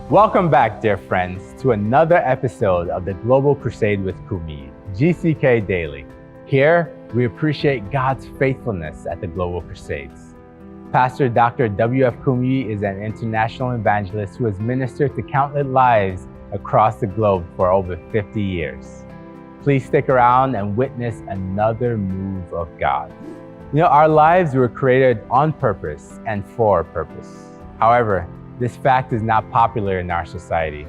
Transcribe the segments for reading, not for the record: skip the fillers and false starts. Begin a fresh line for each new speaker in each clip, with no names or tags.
Welcome back, dear friends, to another episode of the Global Crusade with Kumuyi, GCK Daily. Here, we appreciate God's faithfulness at the Global Crusades. Pastor Dr. W.F. Kumuyi is an international evangelist who has ministered to countless lives across the globe for over 50 years. Please stick around and witness another move of God. Our lives were created on purpose and for a purpose. However, this fact is not popular in our society.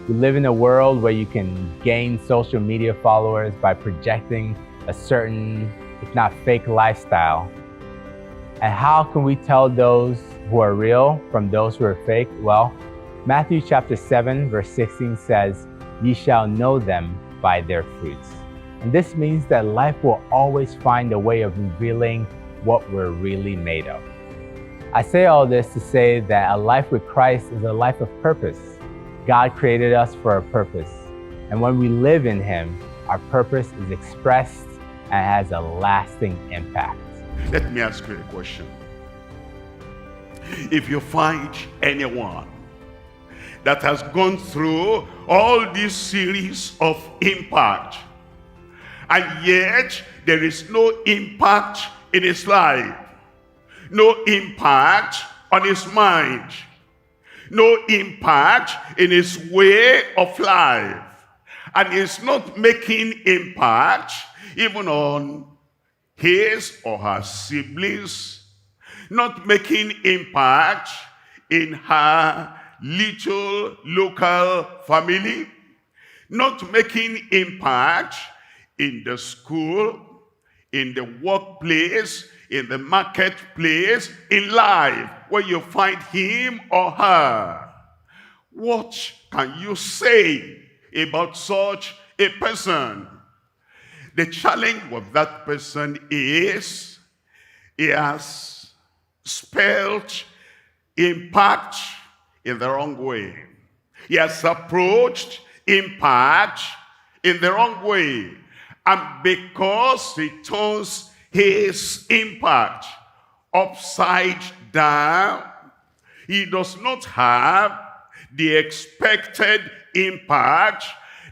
We live in a world where you can gain social media followers by projecting a certain, if not fake, lifestyle. And how can we tell those who are real from those who are fake? Well, Matthew chapter 7, verse 16 says, "Ye shall know them by their fruits." And this means that life will always find a way of revealing what we're really made of. I say all this to say that a life with Christ is a life of purpose. God created us for a purpose. And when we live in Him, our purpose is expressed and has a lasting impact.
Let me ask you a question. If you find anyone that has gone through all this series of impact, and yet there is no impact in his life, no impact on his mind, no impact in his way of life, and is not making impact even on his or her siblings, not making impact in her little local family, not making impact in the school, in the workplace, in the marketplace, in life, where you find him or her. What can you say about such a person? The challenge with that person is he has spelled impact in the wrong way. He has approached impact in the wrong way. And because he turns his impact upside down, he does not have the expected impact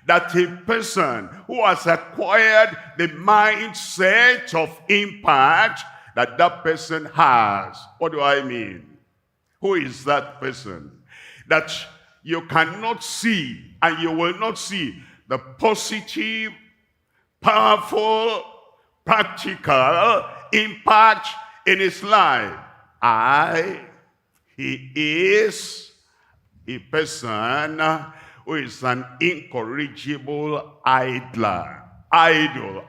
that a person who has acquired the mindset of impact that person has. What do I mean? Who is that person? That you cannot see, and you will not see the positive, powerful, practical impact in his life. He is a person who is an incorrigible idler. Idle.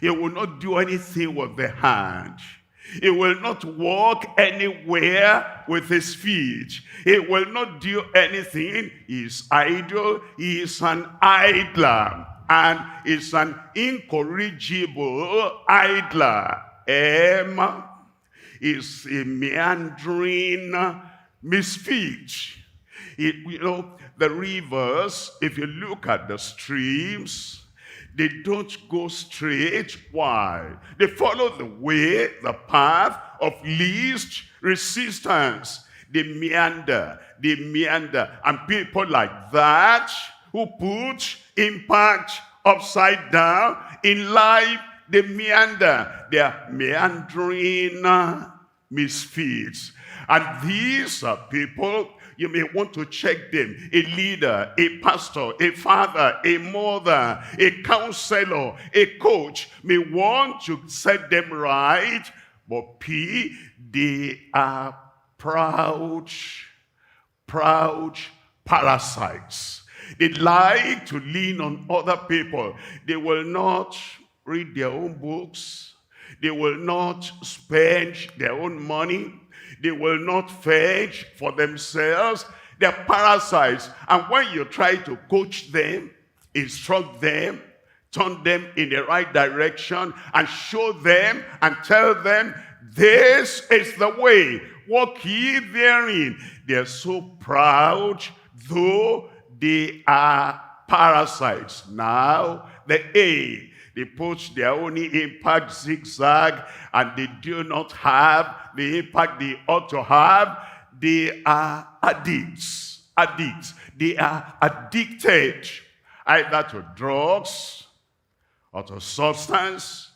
He will not do anything with the hand. He will not walk anywhere with his feet. He will not do anything. He is idle. He is an idler. And is an incorrigible idler. M is a meandering misfit. The rivers, if you look at the streams, they don't go straight. Why? They follow the way, the path of least resistance. They meander. And people like that who put impact upside down in life, they meander. They are meandering misfits. And these are people, you may want to check them. A leader, a pastor, a father, a mother, a counselor, a coach may want to set them right. But they are proud parasites. They like to lean on other people. They will not read their own books. They will not spend their own money. They will not fetch for themselves. They're parasites. And when you try to coach them, instruct them, turn them in the right direction, and show them and tell them, this is the way, walk ye therein. They're so proud, though they are parasites. Now, the A, they put their own impact zigzag, and they do not have the impact they ought to have. they are addicts. Addicts. They are addicted either to drugs or to substance,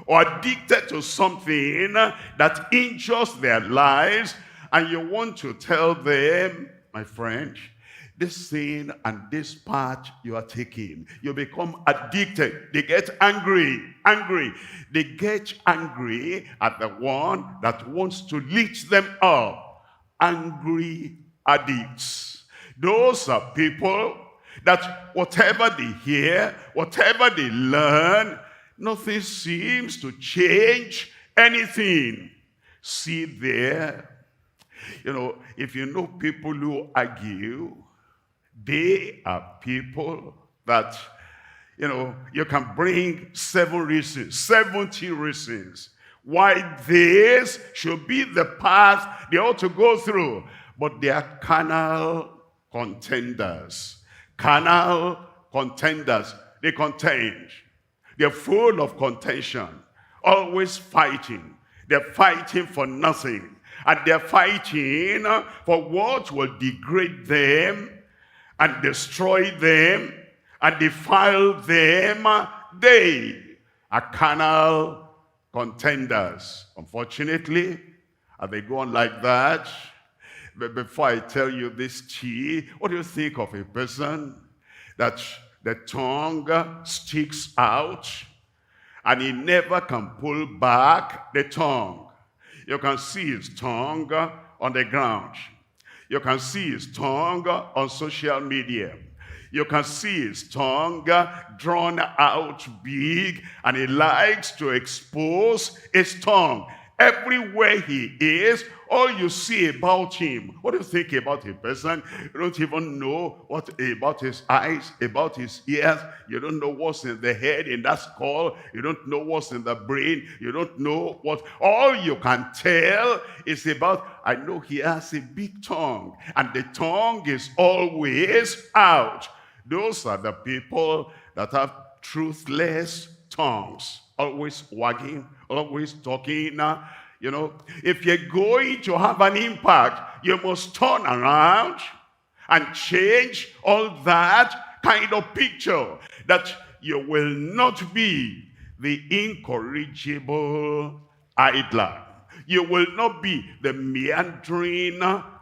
or addicted to something that injures their lives, and you want to tell them, my friend, this thing and this path you are taking, you become addicted. They get angry. They get angry at the one that wants to lift them up. Angry addicts. Those are people that whatever they hear, whatever they learn, nothing seems to change anything. See there, if you know people who argue, they are people that, you can bring 70 reasons why this should be the path they ought to go through. But they are carnal contenders. Carnal contenders. They contend. They're full of contention. Always fighting. They're fighting for nothing. And they're fighting for what will degrade them and destroy them and defile them. They are carnal contenders. Unfortunately, as they go on like that, but before I tell you this tea, what do you think of a person that the tongue sticks out and he never can pull back the tongue? You can see his tongue on the ground. You can see his tongue on social media. You can see his tongue drawn out big, and he likes to expose his tongue. Everywhere he is, all you see about him. What do you think about a person? You don't even know what about his eyes, about his ears. You don't know what's in the head, in that skull. You don't know what's in the brain. You don't know what. All you can tell is about, I know he has a big tongue, and the tongue is always out. Those are the people that have truthless tongues, always wagging, always talking. If you're going to have an impact, you must turn around and change all that kind of picture, that you will not be the incorrigible idler. You will not be the meandering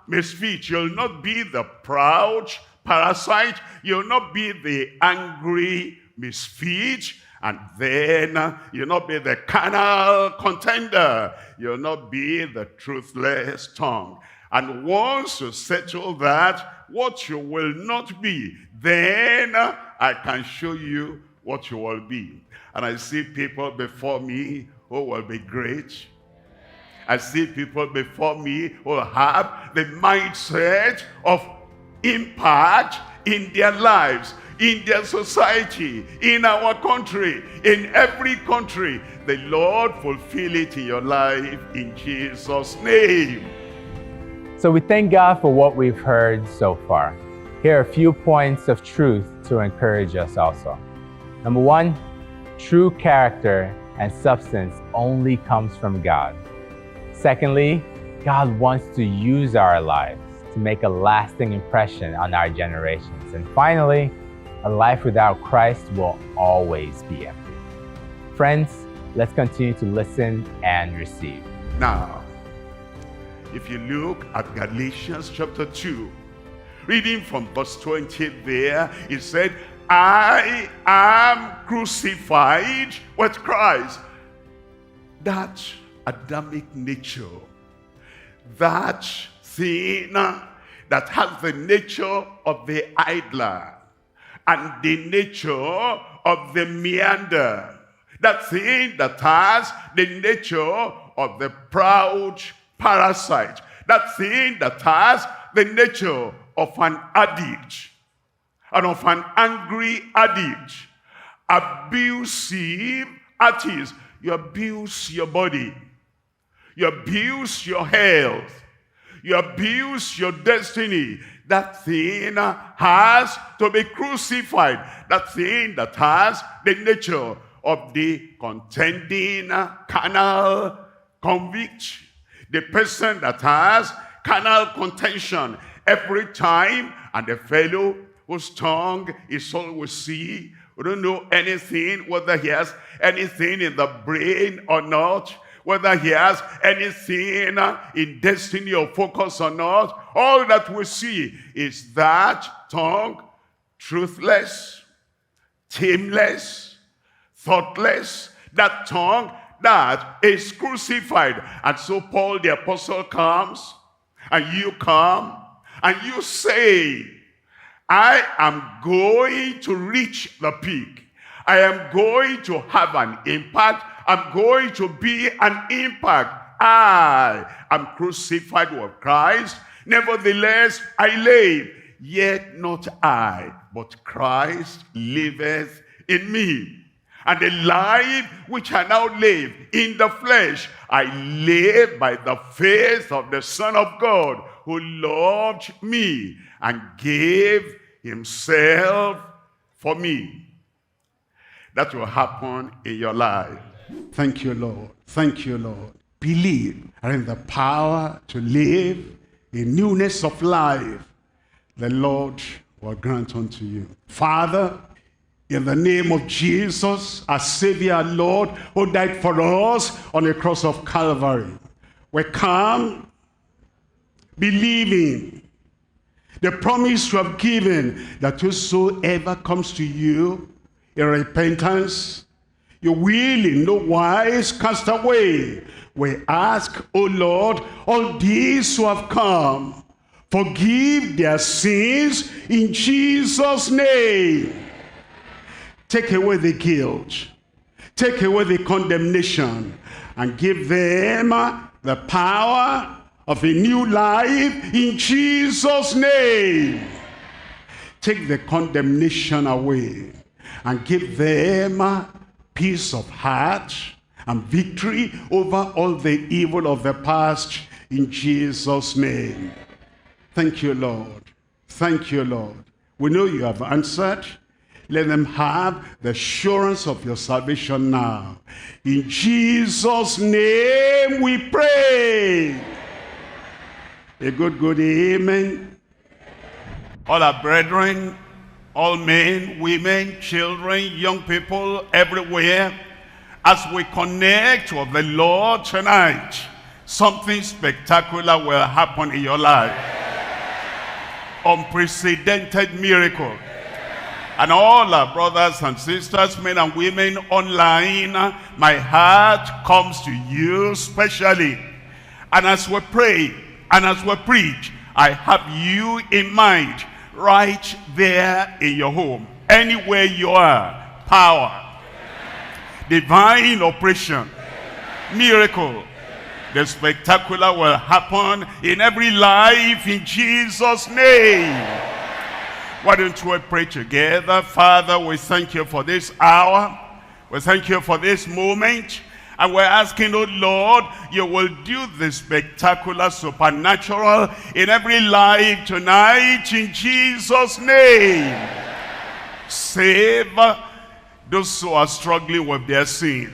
misfit. You'll not be the proud parasite. You'll not be the angry misfit. And then you'll not be the carnal contender. You'll not be the truthless tongue. And once you settle that, what you will not be, then I can show you what you will be. And I see people before me who will be great. I see people before me who will have the mindset of impact in their lives, in their society, in our country, in every country. The Lord fulfill it in your life in Jesus' name.
So we thank God for what we've heard so far. Here are a few points of truth to encourage us also. Number one, true character and substance only comes from God. Secondly, God wants to use our lives to make a lasting impression on our generations. And finally, a life without Christ will always be empty. Friends, let's continue to listen and receive.
Now, if you look at Galatians chapter 2, reading from verse 20 there, it said, I am crucified with Christ. That Adamic nature, that thing that has the nature of the idler and the nature of the meander, that thing that has the nature of the proud parasite, that thing that has the nature of an addict and of an angry addict, abusive artist. You abuse your body, you abuse your health, you abuse your destiny. That thing has to be crucified. That thing that has the nature of the contending carnal convict. The person that has carnal contention every time, and the fellow whose tongue is always see, we don't know anything, whether he has anything in the brain or not, whether he has anything in destiny or focus or not. All that we see is that tongue, truthless, tameless, thoughtless, that tongue that is crucified. And so Paul the apostle comes, and you come, and you say, I am going to reach the peak. I am going to have an impact. I'm going to be an impact. I am crucified with Christ. Nevertheless, I live. Yet not I, but Christ liveth in me. And the life which I now live in the flesh, I live by the faith of the Son of God, who loved me and gave himself for me. That will happen in your life.
Thank you, Lord. Thank you, Lord. Believe and in the power to live in newness of life, the Lord will grant unto you. Father, in the name of Jesus, our Savior, Lord, who died for us on the cross of Calvary, we come believing the promise you have given, that whosoever comes to you in repentance, you will in no wise cast away. We ask, O Lord, all these who have come, forgive their sins in Jesus' name. Take away the guilt, take away the condemnation, and give them the power of a new life in Jesus' name. Take the condemnation away and give them peace of heart and victory over all the evil of the past in Jesus' name. Thank you, Lord. Thank you, Lord. We know you have answered. Let them have the assurance of your salvation now. In Jesus' name we pray. A good amen.
All our brethren, all men, women, children, young people, everywhere, as we connect with the Lord tonight, something spectacular will happen in your life. Unprecedented miracle. And all our brothers and sisters, men and women online, my heart comes to you specially. And as we pray, and as we preach, I have you in mind, right there in your home. Anywhere you are, power, divine operation, miracle, the spectacular will happen in every life in Jesus' name. Why don't we pray together? Father, we thank you for this hour. We thank you for this moment. And we're asking, oh Lord, you will do the spectacular, supernatural in every life tonight in Jesus' name. Save those who are struggling with their sin.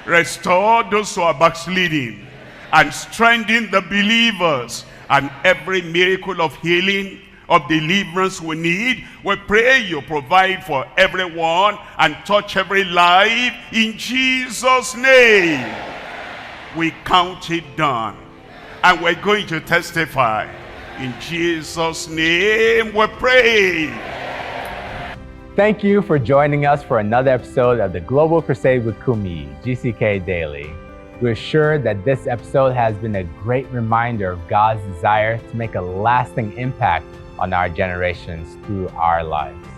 Restore those who are backsliding. And strengthen the believers. And every miracle of healing, of deliverance we need, we pray you provide for everyone and touch every life in Jesus' name. We count it done, and we're going to testify. In Jesus' name we pray.
Thank you for joining us for another episode of the Global Crusade with Kumuyi, GCK Daily. We're sure that this episode has been a great reminder of God's desire to make a lasting impact on our generations through our lives.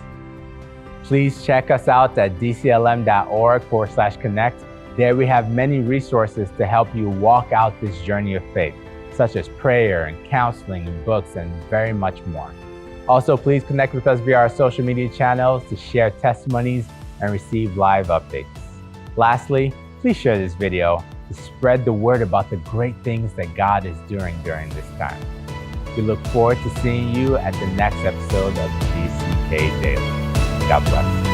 Please check us out at dclm.org/connect. There we have many resources to help you walk out this journey of faith, such as prayer and counseling and books and very much more. Also, please connect with us via our social media channels to share testimonies and receive live updates. Lastly, please share this video to spread the word about the great things that God is doing during this time. We look forward to seeing you at the next episode of GCK Daily. God bless.